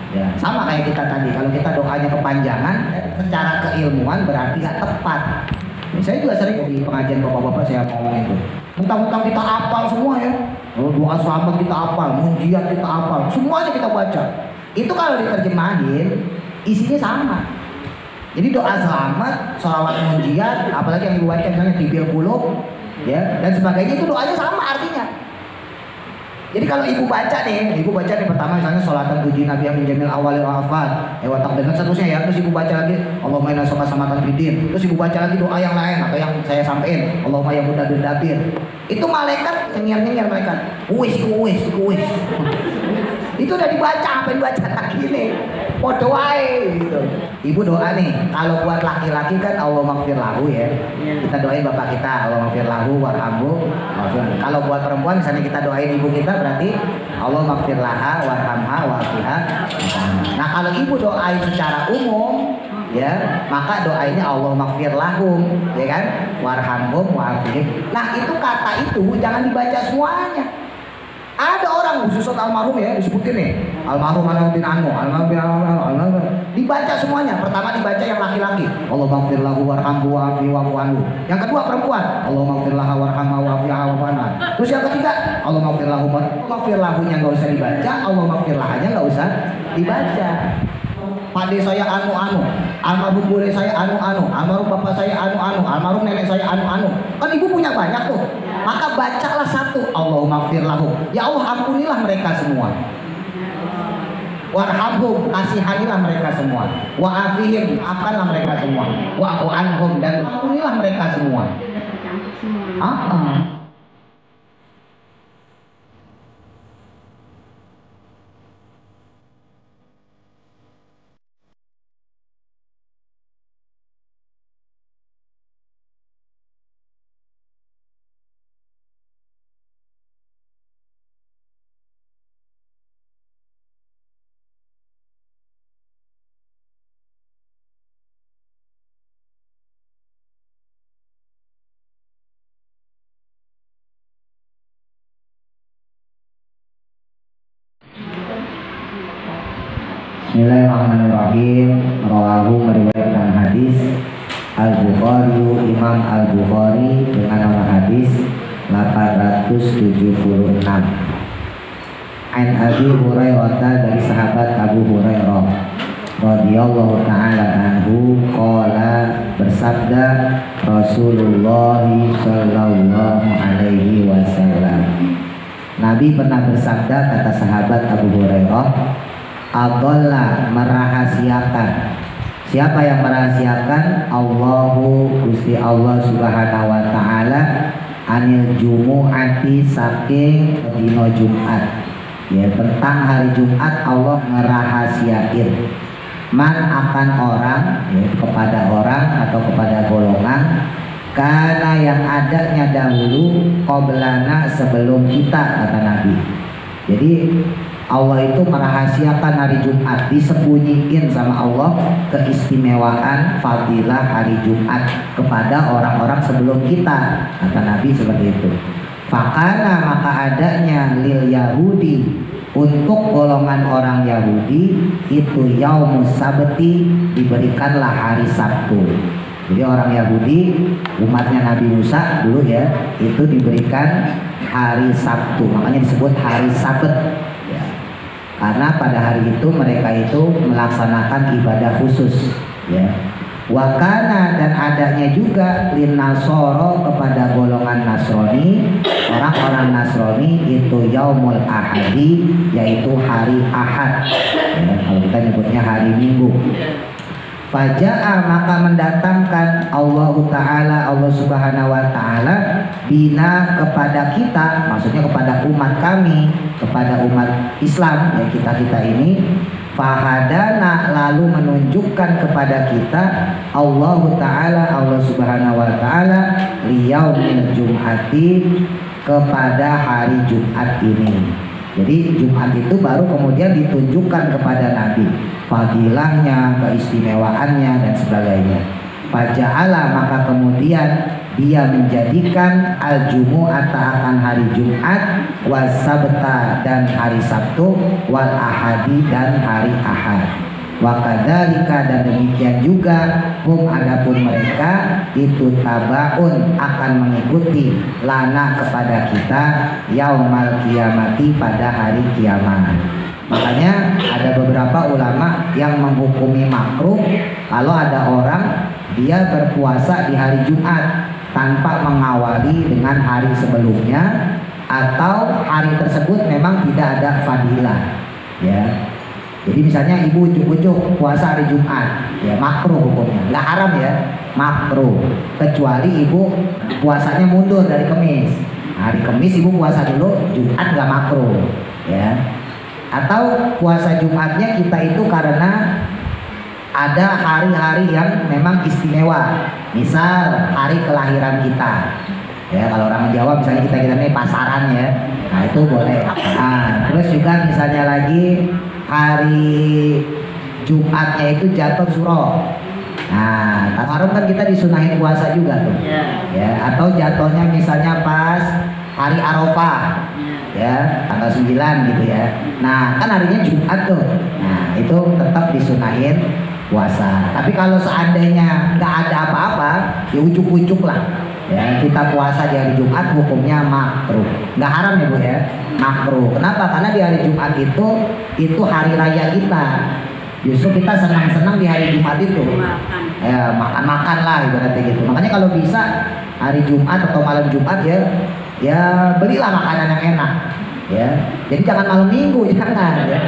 Ya, sama kayak kita tadi, kalau kita doanya kepanjangan, secara keilmuan berarti nggak tepat. Ya, saya juga sering di pengajian bapak-bapak saya ngomong itu. Mentang-mentang kita hafal semua ya, doa selamat kita hafal, munjiat kita hafal, semuanya kita baca. Itu kalau diterjemahin, isinya sama. Jadi doa selamat, sholawat munjiat, apalagi yang dibaca misalnya tibil qulub, ya, dan sebagainya itu doanya sama artinya. Jadi kalau ibu baca nih pertama misalnya sholatan tujuh nabi yang menjamil awalil wafat, watak dan seterusnya ya, terus ibu baca lagi Allahumma inna sholat samatan fidin, terus ibu baca lagi doa yang lain atau yang saya sampaikan Allahumma ya mudah dabir, itu malaikat nyengir malaikat, kuis, itu udah dibaca, apa yang dibaca lagi nih, mau doain gitu. Ibu doa nih, kalau buat laki-laki kan Allah maghfir lahu ya, kita doain bapak kita Allah maghfir lahu warhamhu. Kalau buat perempuan misalnya kita doain ibu kita berarti Allah maghfir laha warhamha wafiha. Nah kalau ibu doain secara umum ya, maka doainnya Allah maghfir lahum, ya kan, warhamhum wafihim. Nah itu kata itu jangan dibaca semuanya. Ada orang khusus almarhum ya disebutin nih, almarhum bin Anu, almarhum dibaca semuanya. Pertama dibaca yang laki-laki, Allah maghfir lahu warhamhu wa'afihi wa'fu anhu. Yang kedua perempuan, Allah maghfir laha warhamha wa'afiha wa'fu anha. Terus yang ketiga, Allah maghfir lahunya nggak usah dibaca, Allah maghfir lahanya nggak usah dibaca. Pade saya anu, almarhum bule saya anu, almarhum bapak saya anu, almarhum nenek saya anu. Kan ibu punya banyak tuh. Maka bacalah satu, Allahumma maghfir lahum. Ya Allah ampunilah mereka semua. Warhamhum, kasihanilah mereka semua. Wa'afihim, maafkanlah mereka semua. Wa'fu anhum, dan ampunilah mereka semua. Bismillahirrahmanirrahim. Rawahu meriwayatkan hadis Al-Bukhari, Imam Al-Bukhari dengan nomor hadis 876. An Abi Hurairah, dari sahabat Abu Hurairah radhiyallahu taala anhu, qala, bersabda Rasulullah sallallahu alaihi wasallam. Nabi pernah bersabda, kata sahabat Abu Hurairah, Adalla, merahasiakan. Siapa yang merahasiakan? Allahu, Gusti Allah subhanahu wa ta'ala, anil jumu'ati, saking dino Jumat. Ya, tentang hari Jumat Allah merahasiain. Man, akan orang, ya, kepada orang atau kepada golongan, karena yang adanya dahulu, qoblana, sebelum kita, kata Nabi. Jadi Allah itu merahasiakan hari Jumat, disembunyiin sama Allah keistimewaan fadilah hari Jumat kepada orang-orang sebelum kita, kata Nabi seperti itu. Fakana, maka adanya lil Yahudi, untuk golongan orang Yahudi itu yaumus sabti, diberikanlah hari Sabtu. Jadi orang Yahudi, umatnya Nabi Musa dulu ya, itu diberikan hari Sabtu, makanya disebut hari Sabat. Karena pada hari itu mereka itu melaksanakan ibadah khusus, ya. Wakana, dan adanya juga lin Nasoro, kepada golongan Nasrani, orang-orang Nasrani itu yaumul ahadi, yaitu hari Ahad, ya, kalau kita nyebutnya hari Minggu. Faja'a, maka mendatangkan Allah Ta'ala, Allah Subhanahu wa Ta'ala, bina, kepada kita, maksudnya kepada umat kami, kepada umat Islam, ya, kita ini, fahadana, lalu menunjukkan kepada kita Allah Ta'ala, Allah Subhanahu wa Ta'ala, liyaumil jum'ati, kepada hari Jumat ini. Jadi Jumat itu baru kemudian ditunjukkan kepada Nabi, fadilahnya, keistimewaannya, dan sebagainya. Faja'ala, maka kemudian dia menjadikan al-jumu'ata akan hari Jumat, wasabta dan hari Sabtu, wal ahadi dan hari Ahad. Wa kadzalika dan demikian juga adapun mereka itu tabaun akan mengikuti lana kepada kita yaumal kiamati pada hari kiamat. Makanya ada beberapa ulama yang menghukumi makruh kalau ada orang dia berpuasa di hari Jumat tanpa mengawali dengan hari sebelumnya, atau hari tersebut memang tidak ada fadilah, ya. Jadi misalnya ibu ujuk-ujuk puasa hari Jumat, ya makruh hukumnya, nggak haram ya, makruh. Kecuali ibu puasanya mundur dari Kamis, hari Kamis ibu puasa dulu, Jumat nggak makruh, ya. Atau puasa Jumatnya kita itu karena ada hari-hari yang memang istimewa, misal hari kelahiran kita. Ya kalau orang Jawa misalnya kita ini pasaran ya, nah itu boleh. Nah, terus juga misalnya lagi hari Jumatnya itu jatuh suro. Nah, Muharram kan kita disunahin puasa juga tuh. Ya, atau jatuhnya misalnya pas hari Arafah. Ya, tanggal 9 gitu ya. Nah, kan harinya Jumat tuh. Nah, itu tetap disunahin puasa. Tapi kalau seandainya nggak ada apa-apa, ya ujuk-ujuk lah. Ya, kita puasa di hari Jumat hukumnya makruh. Nggak haram ya Bu ya, makruh. Kenapa? Karena di hari Jumat itu hari raya kita. Justru kita senang-senang di hari Jumat itu. Ya, makan-makan lah ibaratnya gitu. Makanya kalau bisa hari Jumat atau malam Jumat ya belilah makanan yang enak. Ya, jadi jangan malam Minggu, jangan. Ya.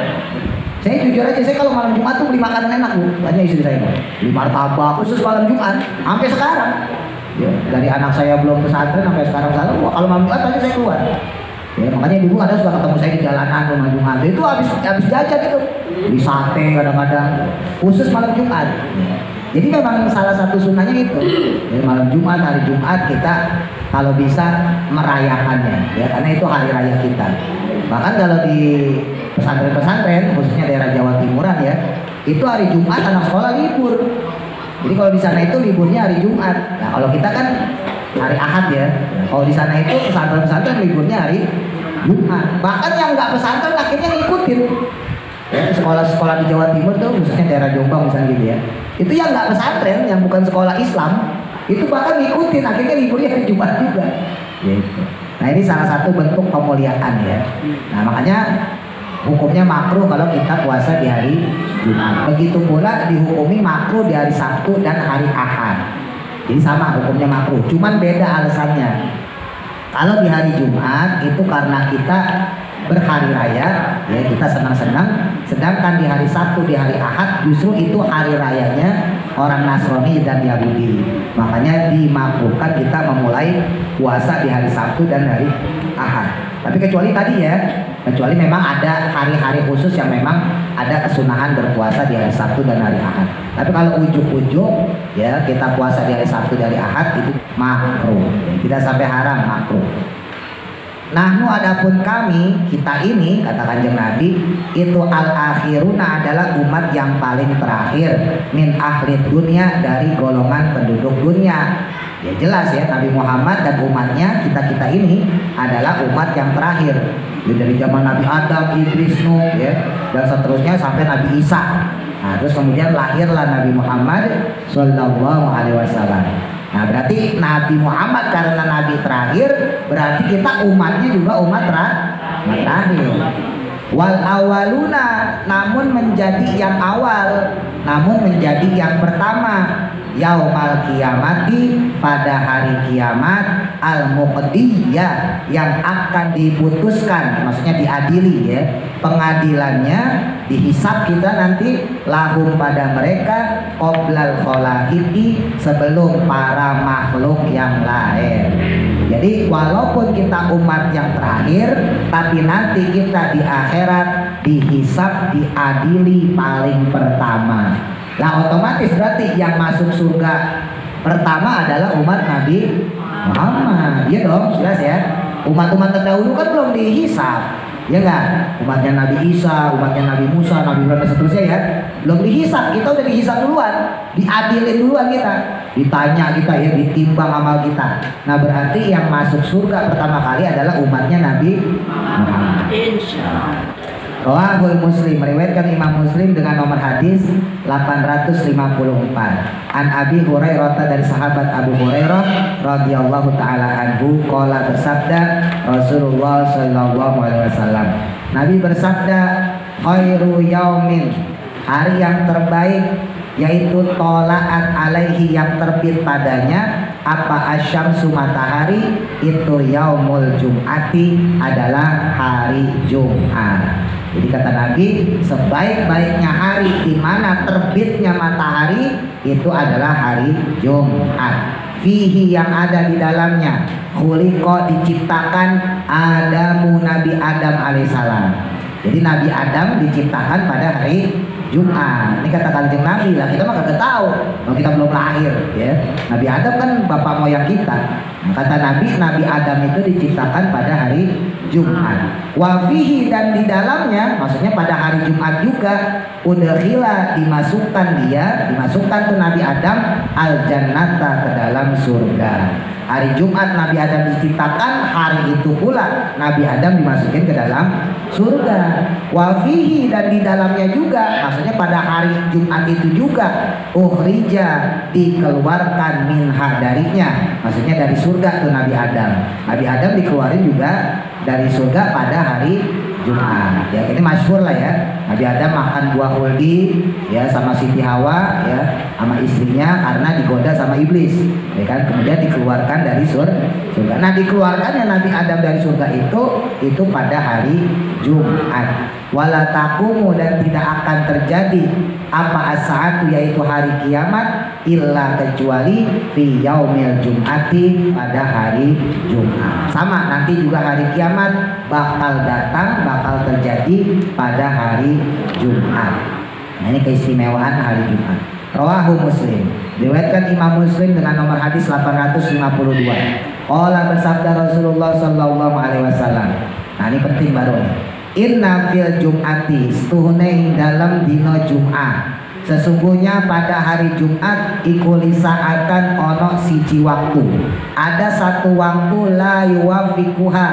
Saya jujur aja, saya kalau malam Jumat tuh beli makanan enak Bu. Banyak istri saya beli martabak khusus malam Jumat sampai sekarang. Ya, dari anak saya belum pesantren sampai sekarang kalau malam Jumat aja saya keluar. Ya, makanya ibu ada suka ketemu saya di jalanan malam Jumat. Itu habis jajan itu. Di sate kadang-kadang khusus malam Jumat. Ya. Jadi memang salah satu sunnahnya itu. Ya, malam Jumat, hari Jumat kita kalau bisa merayakannya ya, karena itu hari raya kita. Bahkan kalau di pesantren-pesantren khususnya daerah Jawa Timuran ya, itu hari Jumat anak sekolah libur. Jadi kalau di sana itu liburnya hari Jumat. Nah, kalau kita kan hari Ahad ya. Kalau di sana itu pesantren-pesantren liburnya hari Jumat. Bahkan yang nggak pesantren akhirnya ngikutin. Ya, sekolah-sekolah di Jawa Timur tuh khususnya daerah Jombang misalnya gitu ya. Itu yang nggak pesantren, yang bukan sekolah Islam, itu bahkan ngikutin akhirnya liburnya hari Jumat juga. Gitu. Nah, ini salah satu bentuk pemuliaan ya. Nah, makanya hukumnya makruh kalau kita puasa di hari Jumat. Begitu pula dihukumi makruh di hari Sabtu dan hari Ahad. Jadi sama hukumnya makruh, cuman beda alasannya. Kalau di hari Jumat itu karena kita berhari raya, ya kita senang-senang. Sedangkan di hari Sabtu, di hari Ahad justru itu hari rayanya orang Nasrani dan Yahudi. Makanya dimakruhkan kita memulai puasa di hari Sabtu dan hari Ahad. Tapi kecuali tadi ya, kecuali memang ada hari-hari khusus yang memang ada kesunahan berpuasa di hari Sabtu dan hari Ahad. Tapi kalau ujuk-ujuk ya kita puasa di hari Sabtu dari Ahad itu makruh. Tidak sampai haram, makruh. Nahnu adapun kami, kita ini kata Kanjeng Nabi itu al-akhiruna adalah umat yang paling terakhir min ahli dunia, dari golongan penduduk dunia. Ya jelas ya, Nabi Muhammad dan umatnya, kita ini adalah umat yang terakhir. Ya, dari zaman Nabi Adam, Idris, Nuh ya, dan seterusnya sampai Nabi Isa. Nah, terus kemudian lahirlah Nabi Muhammad Sallallahu Alaihi Wasallam. Nah, berarti Nabi Muhammad karena Nabi terakhir, berarti kita umatnya juga umat terakhir. Wal awaluna, namun menjadi yang awal, namun menjadi yang pertama. Yaumal kiamati, pada hari kiamat, al muqdiyah, yang akan diputuskan, maksudnya diadili ya, pengadilannya dihisab kita nanti lahum pada mereka qoblal khalaiqi, sebelum para makhluk yang lain. Jadi walaupun kita umat yang terakhir, tapi nanti kita di akhirat dihisab, diadili paling pertama. Nah, otomatis berarti yang masuk surga pertama adalah umat Nabi Muhammad. Iya dong, jelas ya. Umat-umat terdahulu kan belum dihisab. Ya enggak? Umatnya Nabi Isa, umatnya Nabi Musa, Nabi Ibrahim dan seterusnya ya. Belum dihisab, kita udah dihisab duluan, diadilin duluan kita. Ditanya kita ya, ditimbang amal kita. Nah berarti yang masuk surga pertama kali adalah umatnya Nabi Muhammad. Rawahul Muslim, meriwayatkan Imam Muslim dengan nomor hadis 854. An Abi Hurairah, dari sahabat Abu Hurairah radhiyallahu taala anhu, qala, bersabda Rasulullah sallallahu alaihi wasallam. Nabi bersabda, khairu yaumin, hari yang terbaik yaitu tolaat alaihi, yang terbit padanya apa asyamsu, matahari, itu yaumul jum'ati, adalah hari Jumat. Jadi kata Nabi, sebaik-baiknya hari di mana terbitnya matahari itu adalah hari Jumat. Fihi, yang ada di dalamnya, khuliqa, diciptakan, Adamu, Nabi Adam alaihissalam. Jadi Nabi Adam diciptakan pada hari Jumat. Ini kata Kanjeng Nabi lah, kita mah kagak tahu, kalau kita belum lahir ya. Nabi Adam kan bapak moyang kita. Nah, kata Nabi, Nabi Adam itu diciptakan pada hari Jumat. Wafihi, dan di dalamnya, maksudnya pada hari Jumat juga, udkhila, dimasukkan tuh Nabi Adam al jannata, ke dalam surga. Hari Jumat Nabi Adam diciptakan, hari itu pula Nabi Adam dimasukin ke dalam surga. Wafihi, dan di dalamnya juga, maksudnya pada hari Jumat itu juga, ukhrija, dikeluarkan, minha, darinya, maksudnya dari surga tuh Nabi Adam. Nabi Adam dikeluarin juga dari surga pada hari Jumat. Ya, ini masyhur lah ya. Nabi Adam makan buah huldi ya sama Siti Hawa ya, sama istrinya, karena digoda sama iblis. Ya kan, kemudian dikeluarkan dari surga. Nah, dikeluarkannya Nabi Adam dari surga itu pada hari Jumat. Wala taqumu, dan tidak akan terjadi apa as-saatu, yaitu hari kiamat, illa, kecuali fi yaumil jum'ati, pada hari Jumat. Sama, nanti juga hari kiamat bakal datang, bakal terjadi pada hari Jumat. Nah, ini keistimewaan hari Jumat. Rawahu Muslim, diriwayatkan Imam Muslim dengan nomor hadis 852. Qala, bersabda Rasulullah sallallahu alaihi wasallam. Nah, ini penting baru nih. Inna fil jum'ati, setuhune dalam dino Jum'at, sesungguhnya pada hari Jumat, ikuli saatan, ono siji waktu, ada satu waktu, la yuwafikuha,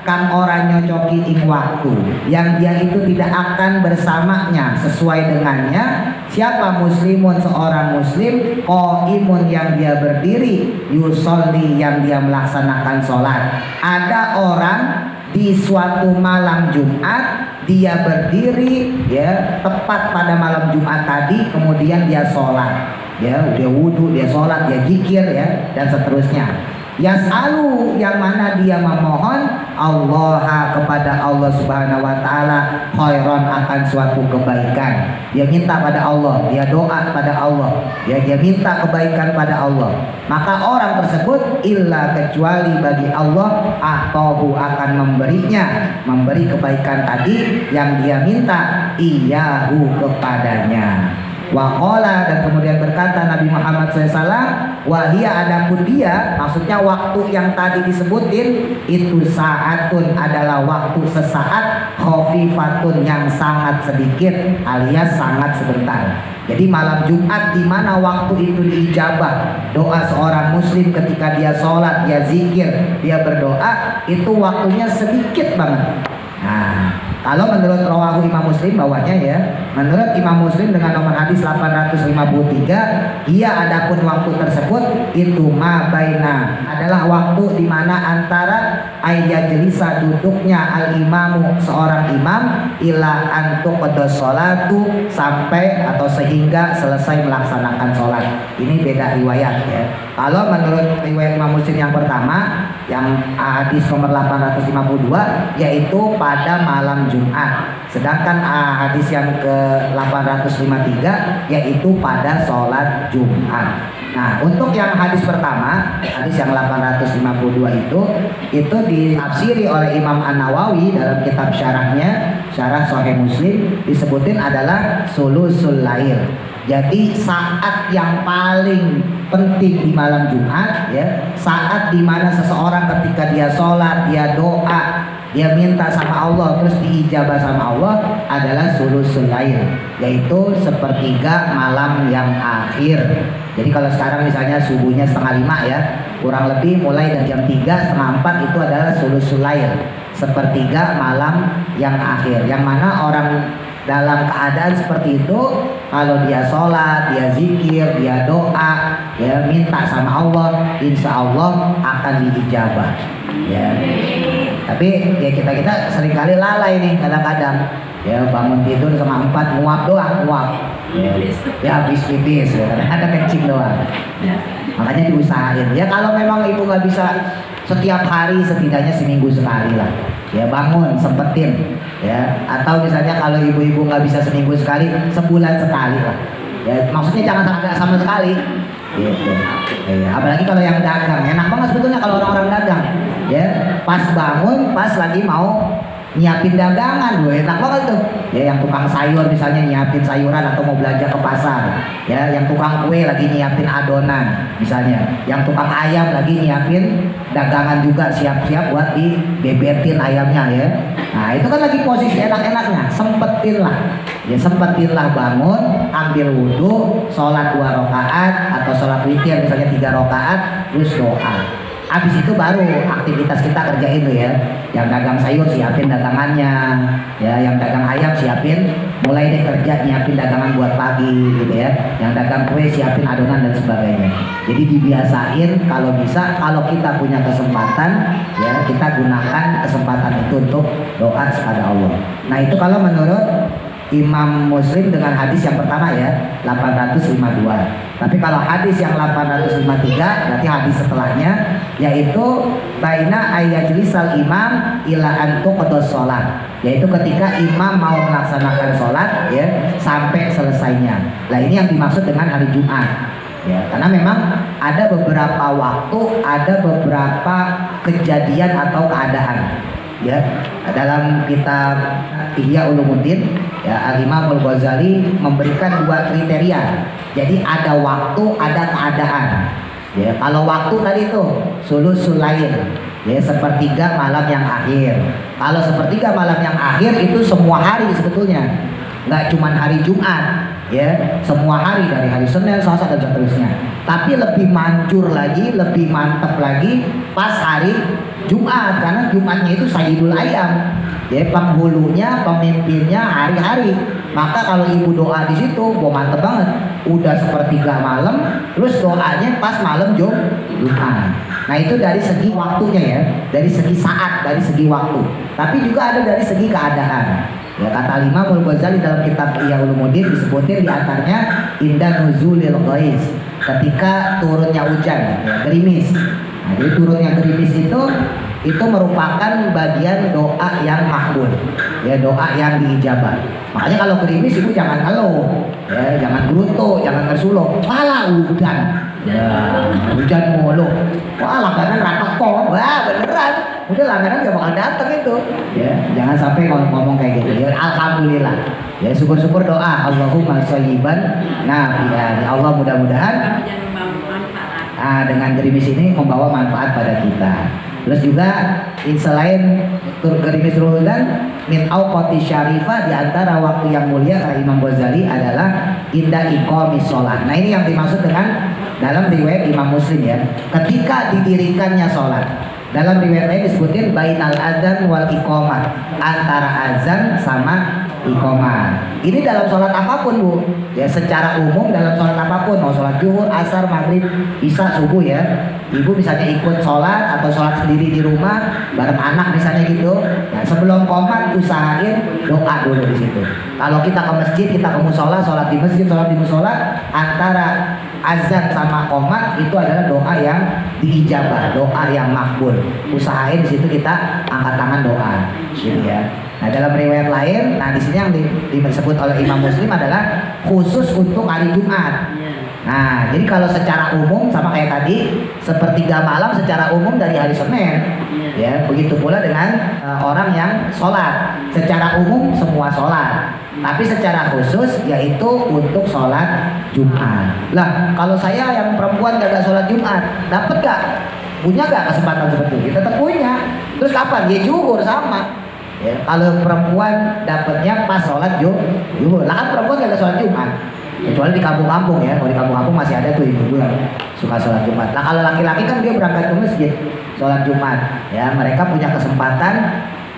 kang ora nyocoki ing waktu, yang dia itu tidak akan bersamanya, sesuai dengannya. Siapa? Muslimun, seorang muslim, qaimun, yang dia berdiri, yusolli, yang dia melaksanakan sholat. Ada orang di suatu malam Jumat, dia berdiri ya, tepat pada malam Jumat tadi, kemudian dia sholat ya, dia wudhu, dia sholat, dia zikir ya, dan seterusnya. Yas'alu, yang mana dia memohon Allah, kepada Allah subhanahu wa ta'ala, khairan, akan suatu kebaikan. Dia minta pada Allah, dia doa pada Allah ya, dia minta kebaikan pada Allah. Maka orang tersebut, illa, kecuali bagi Allah, atahu, akan memberi kebaikan tadi yang dia minta, iyahu, kepadanya. Waqala, dan kemudian berkata Nabi Muhammad SAW, wahia, adapun dia, maksudnya waktu yang tadi disebutin itu, saatun, adalah waktu sesaat, khofifatun, yang sangat sedikit, alias sangat sebentar. Jadi malam Jumat, di mana waktu itu diijabah doa seorang muslim ketika dia sholat, dia zikir, dia berdoa, itu waktunya sedikit banget. Nah, kalau menurut rawahu Imam Muslim, bawahnya ya, menurut Imam Muslim dengan nomor hadis 853, ia adapun waktu tersebut itu ma baina, adalah waktu di mana antara ayyajlisa, duduknya al imamu, seorang imam, ila antuqaddas sholatu, sampai atau sehingga selesai melaksanakan sholat. Ini beda riwayat ya. Kalau menurut riwayat Imam Muslim yang pertama, yang hadis nomor 852, yaitu pada malam Jumat. Sedangkan hadis yang ke 853 yaitu pada sholat Jumat. Nah, untuk yang hadis pertama, hadis yang 852 itu ditafsiri oleh Imam An-Nawawi dalam kitab syarahnya, Syarah Sahih Muslim, disebutin adalah sulusul lail. Jadi saat yang paling penting di malam Jumat ya, saat dimana seseorang ketika dia sholat, dia doa, dia minta sama Allah terus diijabah sama Allah adalah sulusul lail, yaitu sepertiga malam yang akhir. Jadi kalau sekarang misalnya subuhnya 4:30 ya, kurang lebih mulai dari jam 3, 3:30 itu adalah sulusul lail, sepertiga malam yang akhir, yang mana orang dalam keadaan seperti itu, kalau dia sholat, dia zikir, dia doa, ya minta sama Allah, insya Allah akan diijabah. Ya. Tapi ya kita seringkali lalai nih kadang-kadang. Ya bangun tidur 4:30 nguap doang, nguap. Ya habis pipis, ya, ada kencing doang. Makanya diusahain. Ya kalau memang ibu nggak bisa setiap hari, setidaknya seminggu sekali lah. Ya bangun, sempetin. Ya atau misalnya kalau ibu-ibu nggak bisa seminggu sekali, sebulan sekali lah. Ya maksudnya jangan sama sekali. Gitu. Ya, apalagi kalau yang dagang, enak banget sebetulnya kalau orang-orang dagang. Ya pas bangun, pas lagi mau nyiapin dagangan, loh enak banget tuh. Ya yang tukang sayur misalnya nyiapin sayuran atau mau belanja ke pasar. Ya yang tukang kue lagi nyiapin adonan misalnya. Yang tukang ayam lagi nyiapin dagangan juga, siap-siap buat dibebetin ayamnya ya. Nah itu kan lagi posisi enak-enaknya, sempetin lah. Ya sempetinlah bangun, ambil wudhu, sholat 2 rakaat atau sholat witir misalnya 3 rakaat, terus doa. Habis itu baru aktivitas kita kerjain tuh ya. Yang dagang sayur siapin dagangannya, ya yang dagang ayam siapin, mulai deh kerja nyiapin dagangan buat pagi gitu ya. Yang dagang kue siapin adonan dan sebagainya. Jadi dibiasain kalau bisa, kalau kita punya kesempatan ya kita gunakan kesempatan itu untuk doa kepada Allah. Nah itu kalau menurut Imam Muslim dengan hadis yang pertama ya 852. Tapi kalau hadis yang 853 berarti hadis setelahnya, yaitu baina ayyajlisal imam ila antu qados sholat, yaitu ketika imam mau melaksanakan sholat ya sampai selesainya. Nah ini yang dimaksud dengan hari Jumat ya, karena memang ada beberapa waktu, ada beberapa kejadian atau keadaan ya. Dalam kitab Ihya Ulumuddin ya, Al-Imam Al-Ghazali memberikan 2 kriteria. Jadi ada waktu, ada keadaan. Ya, kalau waktu tadi itu sulusul lail, ya sepertiga malam yang akhir. Kalau sepertiga malam yang akhir itu semua hari sebetulnya, nggak cuma hari Jumat, ya semua hari dari hari Senin, Selasa dan seterusnya. Tapi lebih manjur lagi, lebih mantap lagi pas hari Jumat, karena Jumatnya itu Sayyidul Ayyam. Ya penghulunya, pemimpinnya hari-hari. Maka kalau ibu doa di situ, mantep banget. Udah sepertiga malam, terus doanya pas malam Jumat. Nah itu dari segi waktunya ya, dari segi saat, dari segi waktu. Tapi juga ada dari segi keadaan. Ya kata Imam Al-Ghazali dalam kitab Ihya Ulumuddin disebutin di antaranya inda nuzulil ghaiz, ketika turunnya hujan, ya, gerimis. Nah, jadi turunnya gerimis itu merupakan bagian doa yang makbul, ya doa yang diijabah. Makanya kalau gerimis ibu jangan ngeluh, ya jangan gerutu, jangan ngersuluh. Walah hujan, ya hujan mulu. Wah langganan rapat kok, wah beneran. Udah langganan gak bakal datang itu. Ya jangan sampai ngomong kayak gitu. Ya alhamdulillah. Ya syukur-syukur doa Allahumma shayyiban nafi'an. Ya Allah mudah-mudahan dengan gerimis ini membawa manfaat pada kita. Terus juga selain gerimis hujan min awqati syarifah, di antara waktu yang mulia kata Imam Ghazali adalah inda iqamis sholat. Nah ini yang dimaksud dengan dalam riwayat Imam Muslim ya, ketika didirikannya sholat. Dalam riwayat lain disebutin bainal adzan wal iqamah, antara azan sama iqamah. Ini dalam sholat apapun bu, ya secara umum dalam sholat apapun, mau sholat zuhur, asar, maghrib, isya, subuh ya. Ibu misalnya ikut sholat atau sholat sendiri di rumah bareng anak misalnya gitu. Nah, sebelum qomat usahain doa dulu di situ. Kalau kita ke masjid, kita ke musola, sholat di masjid, sholat di musola, antara azan sama qomat itu adalah doa yang diijabah, doa yang makbul. Usahain di situ kita angkat tangan doa, gitu ya. Nah dalam riwayat lain, nah di sini yang disebut oleh Imam Muslim adalah khusus untuk hari Jumat. Nah jadi kalau secara umum sama kayak tadi, sepertiga malam secara umum dari hari Senin, ya begitu pula dengan orang yang sholat. Secara umum semua sholat, tapi secara khusus yaitu untuk sholat Jumat. Lah kalau saya yang perempuan gak sholat Jumat, dapat gak? Punya gak kesempatan seperti itu? Tetap punya. Terus kapan? Ya zuhur sama. Ya, kalau perempuan dapatnya pas sholat zuhur. Lah kan perempuan gak ada sholat Jumat. Kecuali di kampung-kampung ya. Kalau di kampung-kampung masih ada tuh ibu-ibu yang suka sholat Jumat. Nah kalau laki-laki kan dia berangkat ke masjid sholat Jumat. Ya mereka punya kesempatan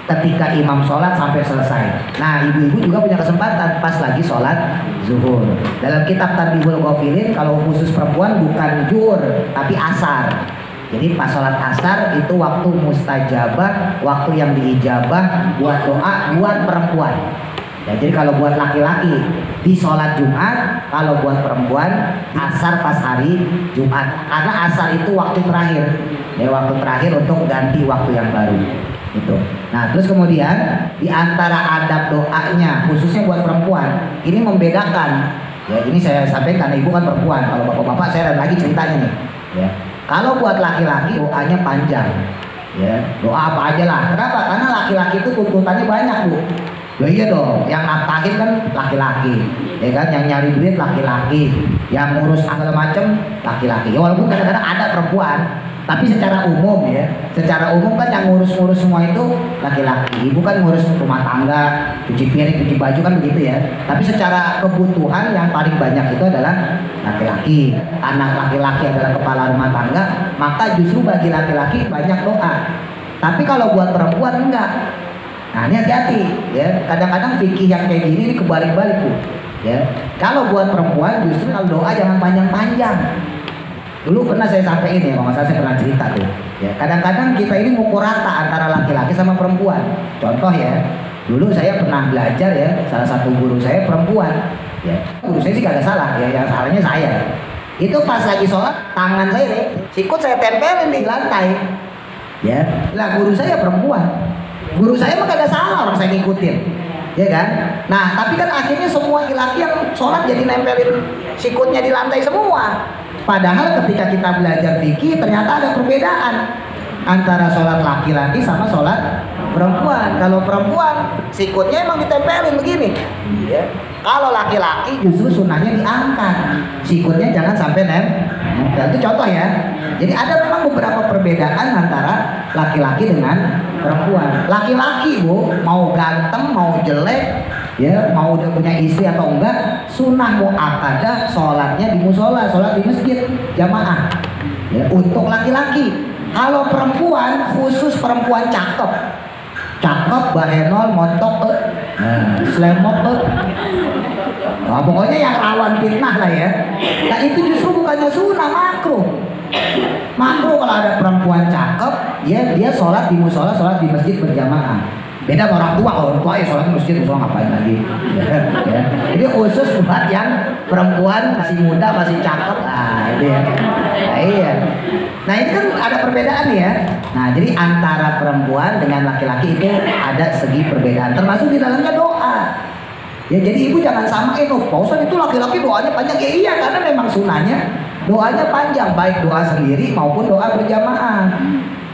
ketika imam sholat sampai selesai. Nah ibu-ibu juga punya kesempatan pas lagi sholat zuhur. Dalam kitab Tanbihul Ghafilin kalau khusus perempuan bukan zuhur tapi asar. Jadi pas sholat asar itu waktu mustajabah, waktu yang diijabah buat doa buat perempuan. Ya, jadi kalau buat laki-laki di sholat Jumat, kalau buat perempuan asar pas hari Jumat. Karena asar itu waktu terakhir, ya waktu terakhir untuk ganti waktu yang baru. Itu. Nah terus kemudian di antara adab doanya khususnya buat perempuan ini membedakan. Ya ini saya sampaikan ibu kan perempuan. Kalau bapak-bapak saya ada lagi ceritanya nih. Ya. Kalau buat laki-laki doanya panjang, ya doa apa aja lah. Kenapa? Karena laki-laki itu tuntutannya banyak bu. Ya iya dong, yang nafkahin kan laki-laki, ya kan? Yang nyari duit laki-laki, yang ngurus segala macem laki-laki. Ya walaupun kadang-kadang ada perempuan, tapi secara umum ya, secara umum kan yang ngurus-ngurus semua itu laki-laki. Ibu kan ngurus rumah tangga, cuci piring, cuci baju kan begitu ya. Tapi secara kebutuhan yang paling banyak itu adalah laki-laki. Anak laki-laki adalah kepala rumah tangga, maka justru bagi laki-laki banyak doa. Tapi kalau buat perempuan enggak. Nah ini hati-hati ya. Kadang-kadang fikih yang kayak gini ini kebalik-balik bu. Ya. Kalau buat perempuan justru kalau doa jangan panjang-panjang. Dulu pernah saya sampaikan ya, kalau saya pernah cerita tuh. Ya, kadang-kadang kita ini ngukur rata antara laki-laki sama perempuan. Contoh ya, dulu saya pernah belajar ya, salah satu guru saya perempuan. Ya, guru saya sih gak ada salah ya, yang salahnya saya. Itu pas lagi sholat, tangan saya nih, sikut saya tempelin di lantai. Ya, lah guru saya perempuan. Guru saya mah gak ada salah orang saya ngikutin. Ya kan? Nah, tapi kan akhirnya semua laki-laki yang sholat jadi nempelin sikutnya di lantai semua. Padahal ketika kita belajar fikih ternyata ada perbedaan antara sholat laki-laki sama sholat perempuan. Kalau perempuan sikutnya emang ditempelin begini, ya. Kalau laki-laki justru sunnahnya diangkat, sikutnya jangan sampai nempel. Itu contoh ya. Jadi ada memang beberapa perbedaan antara laki-laki dengan perempuan. Laki-laki bu, mau ganteng, mau jelek, ya mau udah punya istri atau enggak, sunnah muakkadah sholatnya di musola, sholat di masjid jamaah. Ya, untuk laki-laki. Kalau perempuan, khusus perempuan cakep, bahenol, montok, slemok, nah, pokoknya yang rawan fitnah lah ya. Nah itu justru bukannya sunnah, makruh. Makruh kalau ada perempuan cakep, ya dia sholat di musola, sholat di masjid berjamaah. Beda sama orang tua, kalau orang tua ya sholat di masjid, musola ngapain lagi? Ya. Jadi khusus buat yang perempuan masih muda, masih cakep, itu ya. Nah, iya. Nah ini kan ada perbedaan ya. Nah jadi antara perempuan dengan laki-laki itu ada segi perbedaan, termasuk di dalamnya doa. Ya jadi ibu jangan samain, oh Pak Ustadz itu laki-laki doanya panjang. Ya iya karena memang sunahnya doanya panjang, baik doa sendiri maupun doa berjamaah.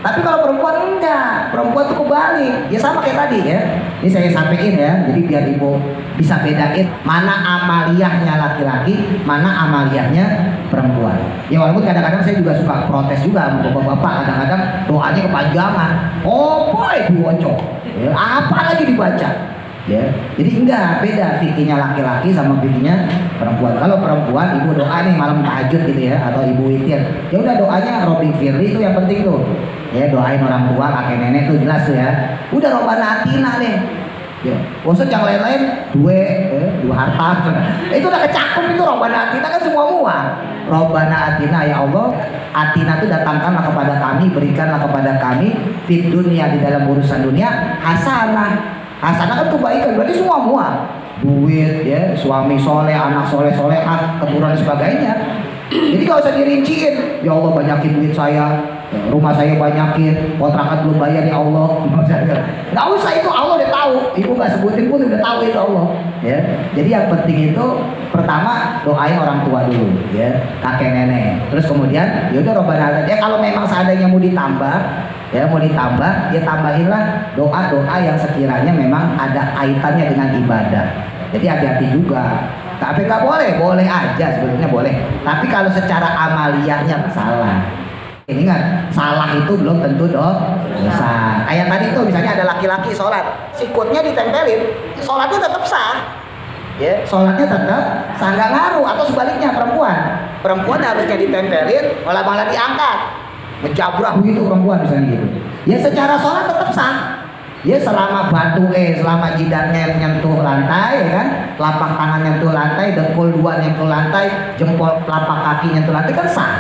Tapi kalau perempuan enggak, perempuan tuh kebalik. Ya sama kayak tadi ya. Ini saya sampaikan ya, jadi biar ibu bisa bedain mana amaliyahnya laki-laki, mana amaliyahnya perempuan. Ya walaupun kadang-kadang saya juga suka protes juga sama bapak-bapak, kadang-kadang doanya kepanjangan. Oh boy, diwocok. Ya, apa lagi dibaca? Ya, jadi enggak beda fikihnya laki-laki sama fikihnya perempuan. Kalau perempuan ibu doa nih malam tahajud gitu ya, atau ibu witir, ya udah doanya Robbi Firli itu yang penting tuh. Ya doain orang tua, kakek nenek tuh jelas tuh ya. Udah Robbana Atina nih. Ya, maksud yang lain-lain dua harta. Itu udah kecakup itu Robbana Atina kan semua muat. Robbana Atina ya Allah, Atina itu datangkanlah kepada kami, berikanlah kepada kami fid dunia di dalam urusan dunia hasanah. Hasanah kan kebaikan, berarti semua muat. Duit ya, suami soleh, anak soleh, solehat, keturunan dan sebagainya. Jadi gak usah dirinciin. Ya Allah banyakin duit saya, rumah saya banyakin, kontrakan belum bayar ya Allah. Gak usah, itu Allah udah tahu. Ibu gak sebutin pun udah tahu itu Allah. Ya, jadi yang penting itu pertama doain orang tua dulu, ya kakek nenek. Terus kemudian ya udah Robbana. Ya kalau memang seadanya mau ditambah, ya tambahinlah doa-doa yang sekiranya memang ada kaitannya dengan ibadah. Jadi hati-hati juga. Tapi nggak boleh aja sebetulnya boleh. Tapi kalau secara amaliyahnya salah. Ini kan salah itu belum tentu dosa. Kayak tadi tuh misalnya ada laki-laki sholat, sikutnya ditempelin, sholatnya tetap sah. Ya, sholatnya tetap sah, nggak ngaruh. Atau sebaliknya perempuan harusnya ditempelin, malah diangkat, menjabrak begitu perempuan misalnya gitu. Ya secara sholat tetap sah. Ya selama selama jidatnya nyentuh lantai, ya kan, telapak tangan nyentuh lantai, dengkul dua nyentuh lantai, jempol telapak kaki nyentuh lantai kan sah.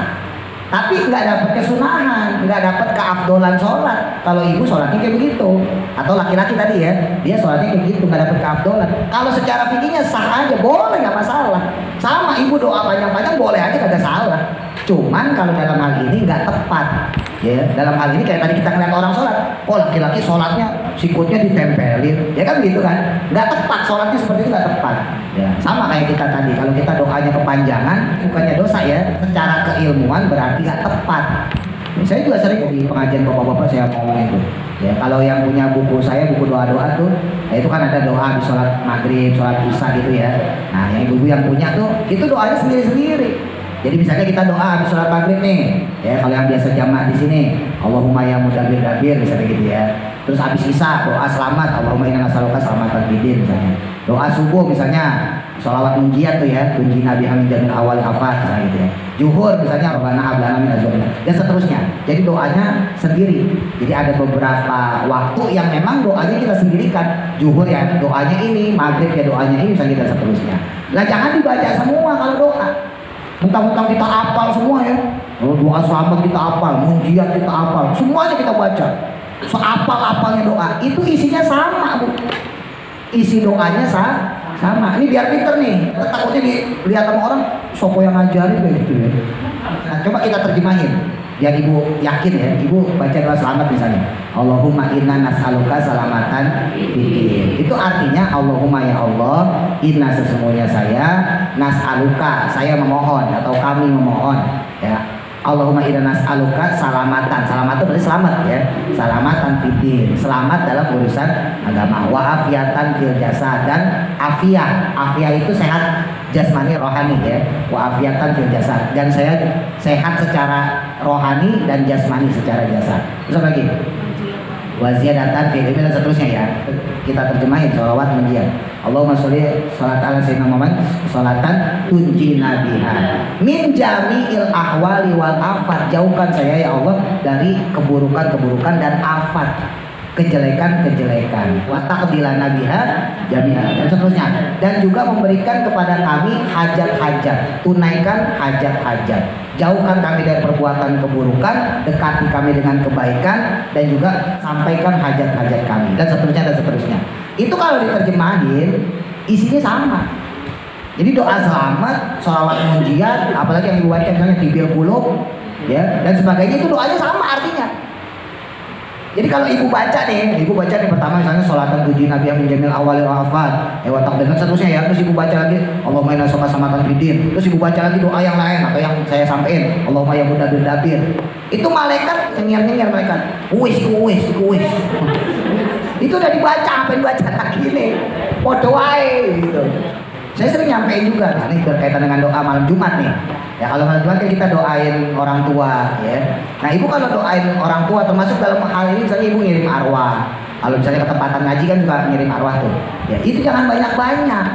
Tapi nggak dapat kesunahan, nggak dapat keafdolan sholat. Kalau ibu sholatnya kayak begitu, atau laki-laki tadi ya, dia sholatnya kayak gitu, nggak dapat keafdolan. Kalau secara fikihnya sah aja, boleh, nggak masalah. Sama ibu doa panjang-panjang boleh aja, kagak salah. Cuman kalau dalam hal ini nggak tepat. Ya, dalam hal ini kayak tadi kita ngeliat orang sholat, oh laki-laki sholatnya sikutnya ditempelin, ya kan gitu kan, nggak tepat, sholatnya seperti itu nggak tepat. Ya, sama kayak kita tadi, kalau kita doanya kepanjangan, bukannya dosa ya, secara keilmuan berarti nggak tepat. Ya, saya juga sering di pengajian bapak-bapak saya ngomong itu. Ya, kalau yang punya buku saya, buku doa-doa tuh, ya itu kan ada doa di sholat maghrib, sholat isya gitu ya. Nah, yang ibu yang punya tuh, itu doanya sendiri-sendiri. Jadi misalnya kita doa habis sholat maghrib nih, ya kalau yang biasa jamaah di sini, Allahumma ya mudabbir dabir misalnya gitu ya. Terus habis isya doa selamat, Allahumma inna nas'aluka selamatan bidin misalnya. Doa subuh misalnya, sholawat munjiat tuh ya, tunji nabi hamid jamil awal hafat misalnya gitu ya. Zuhur misalnya, rabbana hablana min azwajina dan seterusnya. Jadi doanya sendiri. Jadi ada beberapa waktu yang memang doanya kita sendirikan. Zuhur ya doanya ini, maghrib ya doanya ini misalnya dan seterusnya. Lah jangan dibaca semua kalau doa. Mentang-mentang kita hafal semua ya, doa selamat kita hafal, munjiat kita hafal, semuanya kita baca, seapal-apalnya doa, itu isinya sama bu, isi doanya sama. Ini biar pinter nih, takutnya dilihat sama orang, sopo yang ngajarin kayak gitu ya. Nah, coba kita terjemahin, biar ibu yakin ya, ibu baca doa selamat misalnya, Allahumma inna nas'aluka salamatan fiddin. Itu artinya Allahumma ya Allah, inna sesungguhnya saya, nas'aluka saya memohon atau kami memohon ya. Allahumma inna nas'aluka salamatan. Selamat itu berarti selamat ya. Salamatan fiddin, selamat dalam urusan agama. Wa afiatan fil jasad, dan afiah. Afiah itu sehat jasmani rohani ya. Wa afiatan fil jasad, dan saya sehat secara rohani dan jasmani secara jasad. Terus lagi waziyadatan fil ilmi dan seterusnya ya. Kita terjemahin sholawat menjiat. Allahumma sholli sholat ala sayyidina Muhammad sholatan tunjina biha min jami'il ahwali wal afat. Jauhkan saya ya Allah dari keburukan-keburukan dan afat, kejelekan-kejelekan. Wa taqdilana biha jami'an dan seterusnya. Dan juga memberikan kepada kami hajat-hajat, tunaikan hajat-hajat. Jauhkan kami dari perbuatan keburukan, dekati kami dengan kebaikan, dan juga sampaikan hajat-hajat kami dan seterusnya dan seterusnya. Itu kalau diterjemahin isinya sama. Jadi doa selamat, sholawat munjiat, apalagi yang dibaca misalnya tibil qulub ya dan sebagainya, itu doanya sama artinya. Jadi kalau ibu baca nih pertama misalnya sholatan tuji nabi yang menjamil awal wafat, watak dan seterusnya ya. Terus ibu baca lagi Allahumma inna nas'aluka salamatan fiddin. Terus ibu baca lagi doa yang lain atau yang saya sampaikan Allahumma ya mudabbir dabir. Itu malaikat nyengir-nyengir malaikat. Uwis. Itu udah dibaca, apa yang dibaca lagi nih? Podo wae gitu. Saya sering nyampein juga, nah, ini berkaitan dengan doa malam Jumat nih. Ya kalau malam Jumat kan kita doain orang tua ya. Nah ibu kalau doain orang tua termasuk dalam hal ini misalnya ibu ngirim arwah. Kalau misalnya ketempatan ngaji kan juga ngirim arwah tuh. Ya itu jangan banyak-banyak.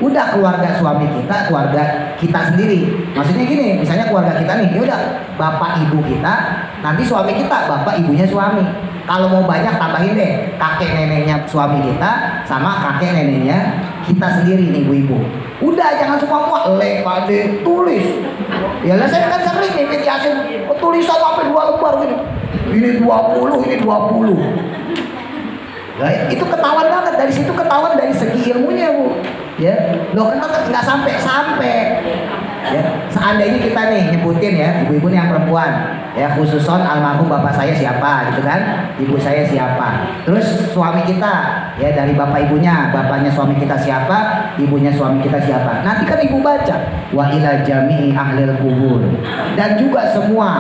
Udah keluarga suami kita, keluarga kita sendiri. Maksudnya gini, misalnya keluarga kita nih, ya udah bapak ibu kita, nanti suami kita, bapak ibunya suami. Kalau mau banyak tambahin deh kakek neneknya suami kita sama kakek neneknya kita sendiri nih ibu-ibu. Udah jangan semua pade tulis. Ya lah saya kan sering nih Yasin tulisan sampai 2 lembar gini. Ini 20, ini 20. Nah, itu ketahuan banget, dari situ ketahuan dari segi ilmunya bu. Ya, loh kenapa nggak sampai? Ya, seandainya kita nih nyebutin ya ibu-ibu yang perempuan, ya khususon almarhum bapak saya siapa gitu kan, ibu saya siapa, terus suami kita ya dari bapak ibunya, bapaknya suami kita siapa, ibunya suami kita siapa. Nanti kan ibu baca wa ila jami'i ahlil kubur, dan juga semua.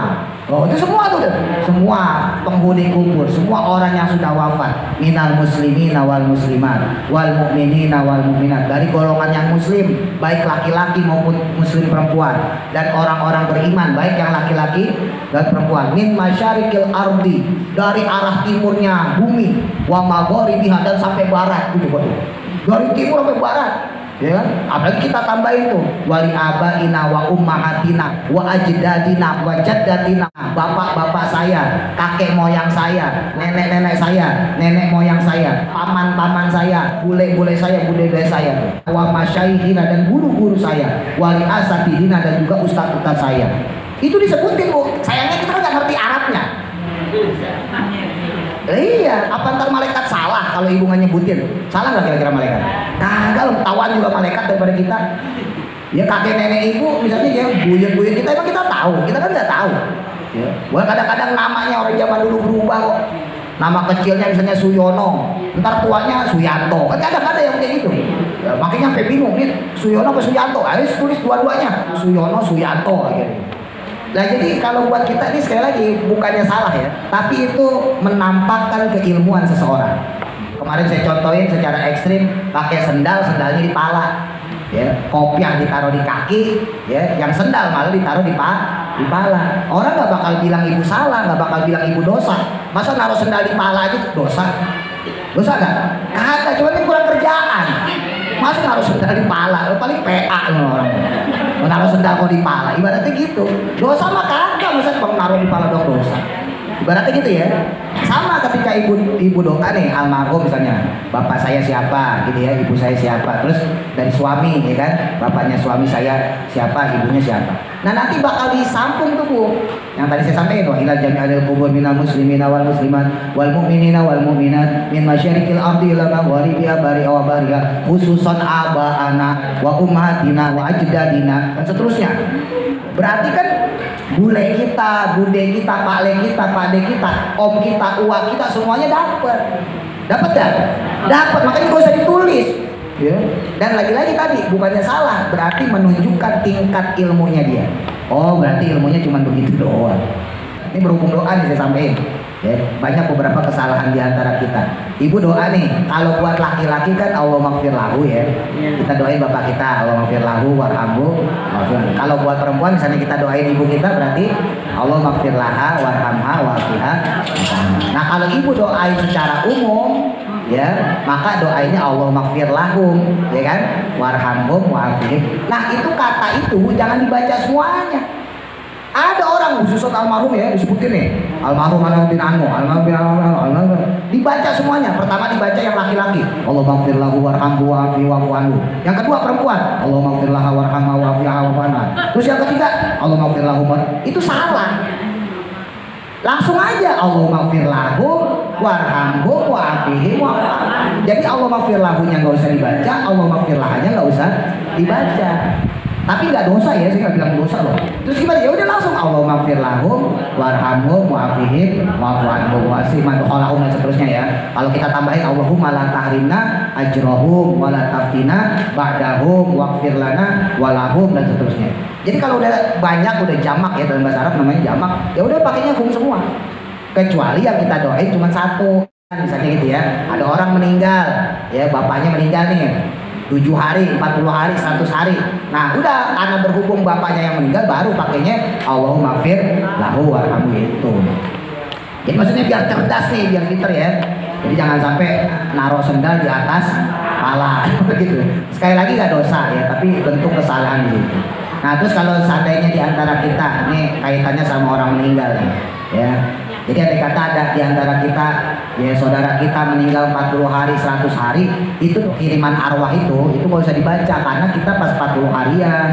Oh itu semua tuh deh. Semua penghuni kubur, semua orang yang sudah wafat, minal muslimin wal muslimat wal mu'minin wal mu'minat, dari golongan yang muslim baik laki-laki maupun muslim perempuan, dan orang-orang beriman baik yang laki-laki dan buat perempuan, min masyarikil ardi, dari arah timurnya bumi, wa magharibiha, dan sampai barat gitu, dari timur sampai barat. Ya kan? Apalagi kita tambahin tuh wali abaina wa ummahatina wa ajdadina wa jaddatina, bapak-bapak saya, kakek moyang saya, nenek-nenek saya, nenek moyang saya, paman-paman saya, bule-bule saya, bude-bude saya tuh. Wa masyaihina, dan guru-guru saya, wali asatidina, dan juga ustaz-ustaz saya. Itu disebutin, Bu. Sayangnya kita kan nggak ngerti Arabnya. Iya, apa ntar malaikat salah kalau ibu nggak nyebutin? Salah nggak kira-kira malaikat? Kagak loh, tawan juga malaikat daripada kita. Ya kakek nenek ibu misalnya ya buyut-buyut kita, emang kita tahu, kita kan nggak tahu. Ya. Wah, kadang-kadang namanya orang zaman dulu berubah kok. Nama kecilnya misalnya Suyono, ntar tuanya Suyanto. Kan kadang ada yang kayak gitu. Ya, makanya sampai bingung nih, Suyono apa Suyanto? Ayo tulis dua-duanya, Suyono, Suyanto gitu. Nah jadi kalau buat kita ini sekali lagi bukannya salah ya, tapi itu menampakkan keilmuan seseorang. Kemarin saya contohin secara ekstrim, pakai sendalnya di pala, ya, kopiah ditaruh di kaki, ya, yang sendal malah ditaruh di pala. Orang nggak bakal bilang ibu salah, nggak bakal bilang ibu dosa. Masa naruh sendal di pala aja dosa? Dosa nggak? Kagak, cuma ini kurang kerjaan. Masa naruh sendal di pala, paling PA orang. Menaruh sendal kok di pala, ibaratnya gitu. Dosa mah kagak, masa bang naruh di pala dong dosa. Ibaratnya gitu ya. Sama ketika ibu doa nih, almarhum misalnya, bapak saya siapa gitu ya, ibu saya siapa, terus dari suami ya kan, bapaknya suami saya siapa, ibunya siapa. Nah nanti bakal disambung tuh Bu, yang tadi saya sampaikan tuh, ila jami'il qubur minal muslimina wal muslimat wal mu'minina wal mu'minat min masyarikil ardi ila magharibiha bari'a wa bari'a khususan aba'ana wa ummahatina wa ajdadina dan seterusnya. Berarti kan bule kita, bude kita, pak le kita, pak de kita, om kita, uak kita, semuanya dapat kan? Dapat, makanya gak usah ditulis. Ya. Dan lagi-lagi tadi bukannya salah, berarti menunjukkan tingkat ilmunya dia. Oh berarti ilmunya cuma begitu doang. Ini berhubung doa nih saya sampaikan. Ya, banyak beberapa kesalahan di antara kita. Ibu doa nih, kalau buat laki-laki kan Allah maghfir lahu ya. Kita doain bapak kita, Allah maghfir lahu warhamhu. Kalau buat perempuan misalnya kita doain ibu kita berarti Allah maghfir laha warhamha wafiha. Nah, kalau ibu doain secara umum ya, maka doainnya Allah maghfir lahum, ya kan? Warhamhum wafihim. Nah, itu kata itu jangan dibaca semuanya. Ada orang khusus almarhum ya disebutin nih, almarhum bin Anu, almarhum bin Anu, dibaca semuanya. Pertama dibaca yang laki-laki, Allah maghfir lahu warhamhu wa'afi wa'fu anhu. Yang kedua perempuan, Allah maghfir laha warhamha wa'afi wa'fu anha. Terus yang ketiga, Allah maghfir lahu. Itu salah. Langsung aja Allah maghfir lahu warhamhu wa'afihi wa'fu anhu. Jadi Allah maghfir lahunya nggak usah dibaca, Allah maghfir lahanya nggak usah dibaca. Tapi nggak dosa ya, saya nggak bilang dosa loh. Terus gimana? Ya udah langsung Allah maghfir lahum warhamhum wa'afihim wa'fu anhum wa'asiman kholahum dan seterusnya ya. Kalau kita tambahin Allahumma la tahrimna ajrohum wa la taftina ba'dahum waghfir lana walahum dan seterusnya. Jadi kalau udah banyak, udah jamak ya, dalam bahasa Arab namanya jamak, ya udah pakainya hum semua. Kecuali yang kita doain cuma satu. Misalnya gitu ya, ada orang meninggal, ya bapaknya meninggal nih 7 hari, 40 hari, 100 hari. Nah udah, karena berhubung bapaknya yang meninggal baru pakainya Allahumma maghfir lahu warhamhu itu. Jadi maksudnya biar cerdas nih, biar pinter ya. Jadi jangan sampai naruh sendal di atas pala gitu. Sekali lagi gak dosa ya, tapi bentuk kesalahan gitu. Nah terus kalau seandainya di antara kita, ini kaitannya sama orang meninggal nih, ya. Jadi ada kata ada di antara kita, ya saudara kita meninggal 40 hari, 100 hari, itu kiriman arwah itu nggak usah dibaca karena kita pas 40 harian,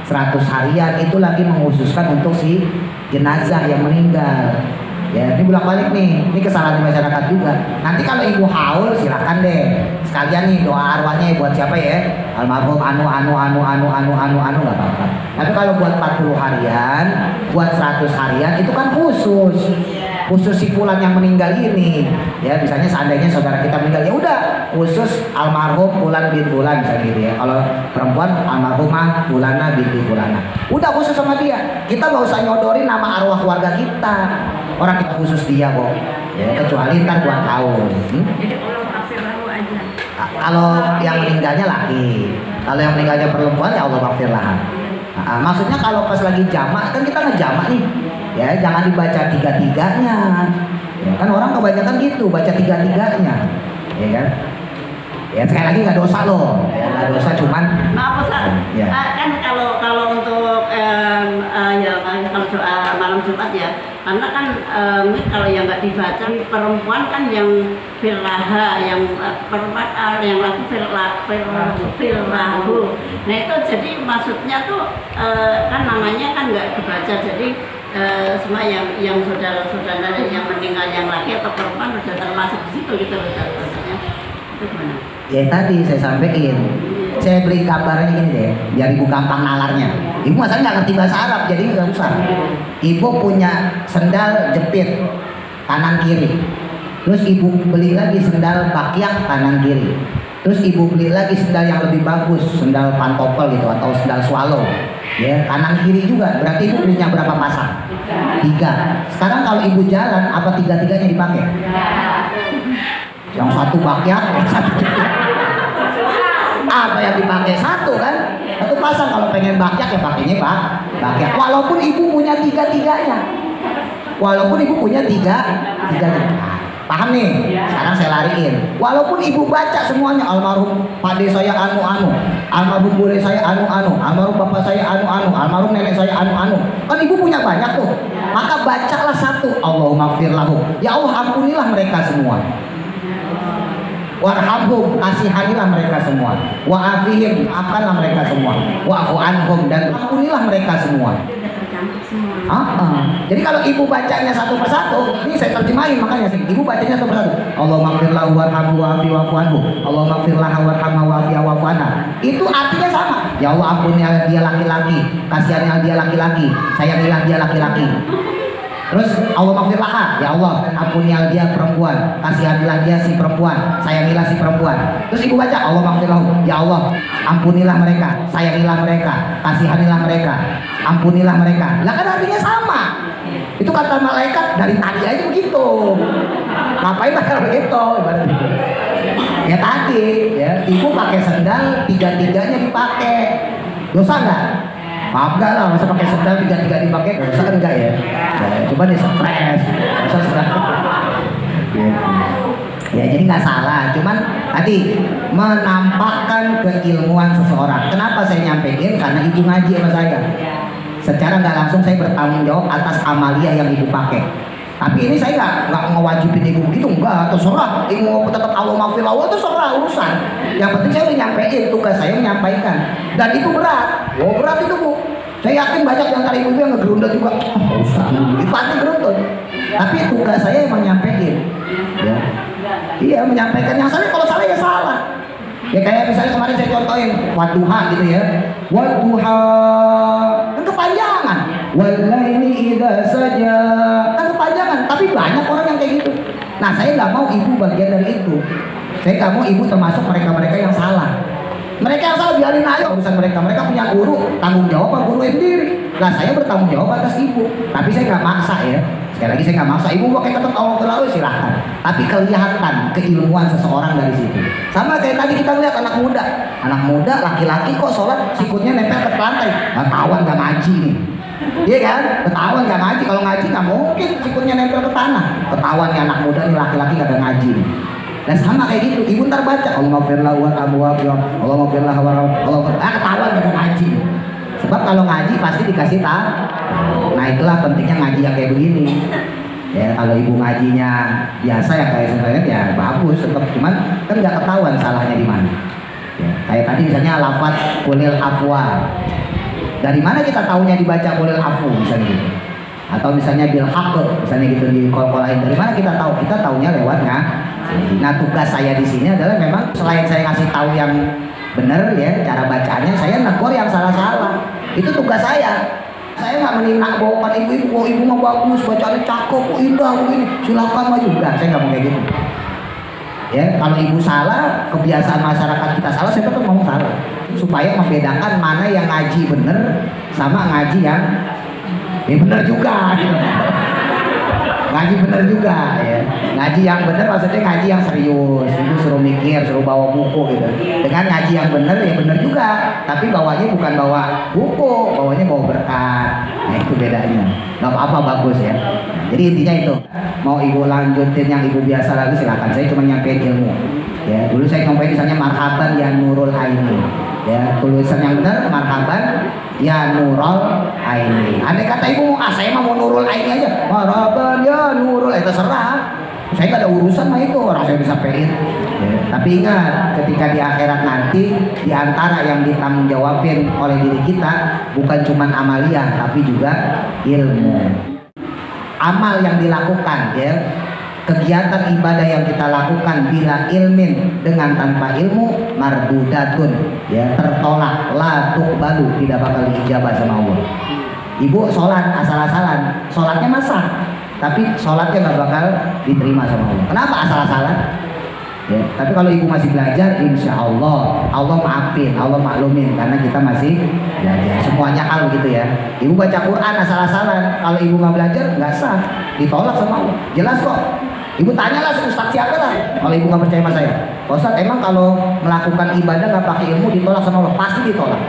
100 harian itu lagi menghususkan untuk si jenazah yang meninggal. Ya, ini bolak-balik nih, ini kesalahan di masyarakat juga. Nanti kalau ibu haul silakan deh, sekalian nih doa arwahnya buat siapa ya? Almarhum anu nggak apa-apa. Tapi kalau buat 40 harian, buat 100 harian itu kan khusus si fulan yang meninggal ini. Ya, misalnya seandainya saudara kita meninggal, ya udah khusus almarhum fulan bin fulan misalnya gitu ya. Kalau perempuan almarhumah fulana binti fulana. Udah khusus sama dia. Kita nggak usah nyodorin nama arwah keluarga kita. Orang kita khusus dia kok. Ya, kecuali ntar buat tahun. Jadi Allah maghfir lahu aja. Kalau yang meninggalnya laki, kalau yang meninggalnya perempuan ya Allah maghfir laha. Nah, maksudnya kalau pas lagi jamak kan kita ngejamak nih. Ya, jangan dibaca tiga-tiganya. Ya kan orang kebanyakan gitu, baca tiga-tiganya. Ya kan? Ya sekali lagi nggak dosa loh, ya, nggak dosa cuman. Maaf Ustaz, Ya. kan kalau untuk ya kalau doa malam Jumat ya, karena kan ini kalau yang nggak dibaca perempuan kan yang firlaha, yang perempuan yang lagu firlahu. Nah itu jadi maksudnya tuh kan namanya kan nggak kebaca, jadi semua yang saudara-saudara yang meninggal yang laki atau perempuan sudah termasuk di situ gitu loh maksudnya. Itu gimana? Ya tadi saya sampaikan, saya beri gambarnya gini deh, biar ibu gampang nalarnya. Ibu masalahnya nggak ngerti bahasa Arab, jadi nggak usah. Ibu punya sendal jepit kanan kiri, terus ibu beli lagi sendal bakyak kanan kiri, terus ibu beli lagi sendal yang lebih bagus, sendal pantopel gitu atau sendal swallow, ya kanan kiri juga. Berarti ibu belinya berapa pasang? 3. Sekarang kalau ibu jalan, apa tiga-tiganya dipakai? Yang satu bakyak, yang satu apa yang dipakai? Satu kan? Satu pasang. Kalau pengen bakyak ya pakainya bakyak. Walaupun ibu punya tiga-tiganya. Walaupun ibu punya tiga-tiganya. Nah, paham nih? Sekarang saya lariin. Walaupun ibu baca semuanya, almarhum pade saya anu-anu, almarhum bule saya anu-anu, almarhum bapak saya anu-anu, almarhum nenek saya anu-anu. Kan ibu punya banyak tuh. Maka bacalah satu. Allahumma gfir lahum. Ya Allah ampunilah mereka semua. Warhamhum, kasihanilah mereka semua. Wa'afihim, maafkanlah mereka semua. Wa'fu anhum, dan ampunilah mereka semua. Jadi kalau ibu bacanya satu persatu, ini saya terjemahin makanya sih. Ibu bacanya satu persatu. Allahumma gfir lahu warhamhu wa'afi wa'fu anhu. Allahumma gfir laha warhamha wa'afi wa'fu anha. Itu artinya sama. Ya Allah ampunilah dia laki-laki, kasihanilah dia laki-laki, sayangilah dia laki-laki. Terus Allah maghfirlah, ya Allah ampunilah dia perempuan, kasihanilah dia si perempuan, sayangilah si perempuan. Terus ibu baca Allah maghfirlah, ya Allah ampunilah mereka, sayangilah mereka, kasihanilah mereka, ampunilah mereka. Lah kan artinya sama. Itu kata malaikat dari tadi aja begitu. Ngapain bakal begitu? Ya tadi, ya ibu pakai sendal tiga-tiganya dipakai, dosa nggak? Enggak lah, masa pakai sendal tiga-tiga dipakai, dosa kan enggak ya? Coba dia stres, masa sendal. Ya jadi nggak salah, cuman tadi menampakkan keilmuan seseorang. Kenapa saya nyampein? Karena ibu ngaji sama saya. Secara nggak langsung saya bertanggung jawab atas amalia yang ibu pakai. Tapi ini saya nggak ngewajibin ibu begitu, enggak, terserah. Ibu mau tetap Allah maafil Allah, terserah urusan. Yang penting saya udah nyampein, tugas saya menyampaikan. Dan itu berat, berat itu bu. Saya yakin banyak yang antara ibu yang ngegerundel juga. Ustaz, itu pasti gerundel. Tapi tugas saya emang nyampein. Ya. Iya menyampaikan yang salah, kalau salah ya salah. Ya kayak misalnya kemarin saya contohin wadduha gitu ya. Wadduha kan kepanjangan. Walaili idza saja kan kepanjangan, tapi banyak orang yang kayak gitu. Nah saya nggak mau ibu bagian dari itu. Saya nggak mau ibu termasuk mereka-mereka yang salah. Mereka yang salah biarin aja urusan mereka. Mereka punya guru, tanggung jawab guru sendiri. Nah saya bertanggung jawab atas ibu. Tapi saya nggak maksa ya. Sekali lagi saya nggak maksa. Ibu pakai tetap Allah terlalu silahkan. Tapi kelihatan keilmuan seseorang dari situ. Sama kayak tadi kita lihat anak muda laki-laki kok sholat sikutnya nempel ke lantai. Ketahuan nggak ngaji nih. Iya kan? Ketahuan nggak ngaji. Kalau ngaji nggak mungkin sikutnya nempel ke tanah. Ketahuan nih anak muda nih laki-laki nggak ngaji nih. Dan sama kayak gitu, ibu ntar baca Allah maghfirlah wa Allah maghfirlah wa Allah ketahuan nggak ngaji. Sebab kalau ngaji pasti dikasih tahu. Nah itulah pentingnya ngaji yang kayak begini. Ya kalau ibu ngajinya biasa ya kayak sebenarnya ya bagus, tetap cuman kan nggak ketahuan salahnya di mana. Ya, kayak tadi misalnya lafaz qulil afwa. Dari mana kita tahunya dibaca qulil afu misalnya gitu. Atau misalnya bil haqq misalnya gitu di kol-kolain. Dari mana kita tahu? Kita tahunya lewatnya. Nah tugas saya di sini adalah memang selain saya ngasih tahu yang benar ya cara bacanya, saya negor yang salah-salah. Itu tugas saya. Saya nggak meninak bawakan ibu-ibu, oh ibu mah bagus, bacanya cakep, oh indah, begini, silakan maju. Enggak, saya nggak mau kayak gitu. Ya, kalau ibu salah, kebiasaan masyarakat kita salah, saya tetap ngomong salah. Supaya membedakan mana yang ngaji bener sama ngaji yang bener juga. Gitu. Ngaji bener juga ya. Ngaji yang bener maksudnya ngaji yang serius. Itu suruh mikir, suruh bawa buku gitu. Dengan ngaji yang bener ya bener juga. Tapi bawanya bukan bawa buku, bawanya bawa berkat. Nah itu bedanya. Gak apa-apa, bagus ya. Nah, jadi intinya itu. Mau ibu lanjutin yang ibu biasa lagi silakan. Saya cuma nyampein ilmu. Ya, dulu saya nyampein misalnya marhaban ya nurul aini. Ya, tulisan yang benar marhaban ya nurul aini. Andai kata ibu saya mau nurul aini aja, marhaban ya nurul, terserah. Saya nggak ada urusan sama itu, orang saya bisa pein. Ya, tapi ingat, ketika di akhirat nanti, di antara yang ditanggung jawabin oleh diri kita bukan cuma amalia, tapi juga ilmu. Amal yang dilakukan, ya, kegiatan ibadah yang kita lakukan bila ilmin, dengan tanpa ilmu, mardudatun, ya, tertolak, la tuqbalu, tidak bakal diijabah sama Allah. Ibu sholat asal-asalan, sholatnya masak, tapi sholatnya nggak bakal diterima sama Allah. Kenapa asal-asalan? Ya, tapi kalau ibu masih belajar, insya Allah Allah maafin, Allah maklumin, karena kita masih belajar. Semuanya hal begitu ya. Ibu baca Quran asal-asalan, kalau ibu nggak belajar nggak sah, ditolak sama Allah. Jelas kok. Ibu tanyalah Ustaz siapa lah. Kalau ibu nggak percaya sama saya, Ustaz emang kalau melakukan ibadah nggak pakai ilmu ditolak sama Allah? Pasti ditolak.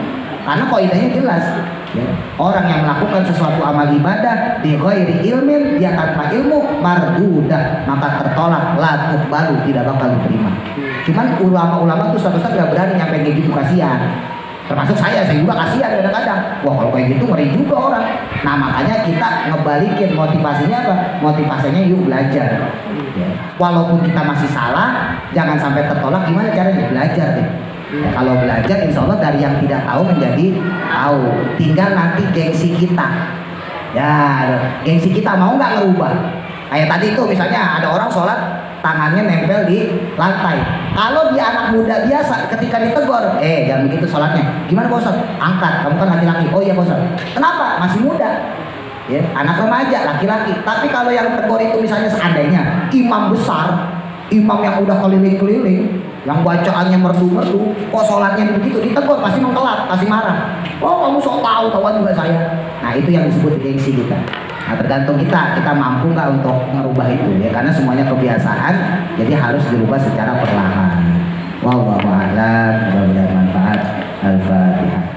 Karena kaidahnya jelas. Ya. Orang yang melakukan sesuatu amal ibadah di ghairi ilmin, dia tanpa ilmu, mardudah, maka tertolak, la tuqbalu, tidak bakal diterima. Cuman ulama-ulama tuh suatu saat gak berani nyampe kayak gitu, kasihan. Termasuk saya juga kasihan kadang-kadang. Wah kalau kayak gitu ngeri juga orang. Nah makanya kita ngebalikin motivasinya apa? Motivasinya yuk belajar. Ya. Walaupun kita masih salah, jangan sampai tertolak. Gimana caranya? Belajar deh. Ya, kalau belajar insya Allah dari yang tidak tahu menjadi tahu. Tinggal nanti gengsi kita. Ya, gengsi kita mau nggak ngerubah? Kayak tadi itu misalnya ada orang sholat tangannya nempel di lantai. Kalau dia anak muda biasa, ketika ditegur, jangan begitu sholatnya. Gimana Pak Ustaz? Angkat, kamu kan laki-laki. Oh iya Pak Ustaz. Kenapa? Masih muda. Ya, anak remaja, laki-laki. Tapi kalau yang tegur itu misalnya seandainya imam besar, imam yang udah keliling-keliling, yang bacaannya merdu-merdu, kok sholatnya begitu, ditegur pasti mengkelap, pasti marah. Oh kamu sok tahu juga saya. Nah itu yang disebut gengsi kita. Nah tergantung kita mampu nggak untuk merubah itu ya, karena semuanya kebiasaan, jadi harus dirubah secara perlahan. Wallahu a'lam, mudah-mudahan manfaat. Al-Fatihah.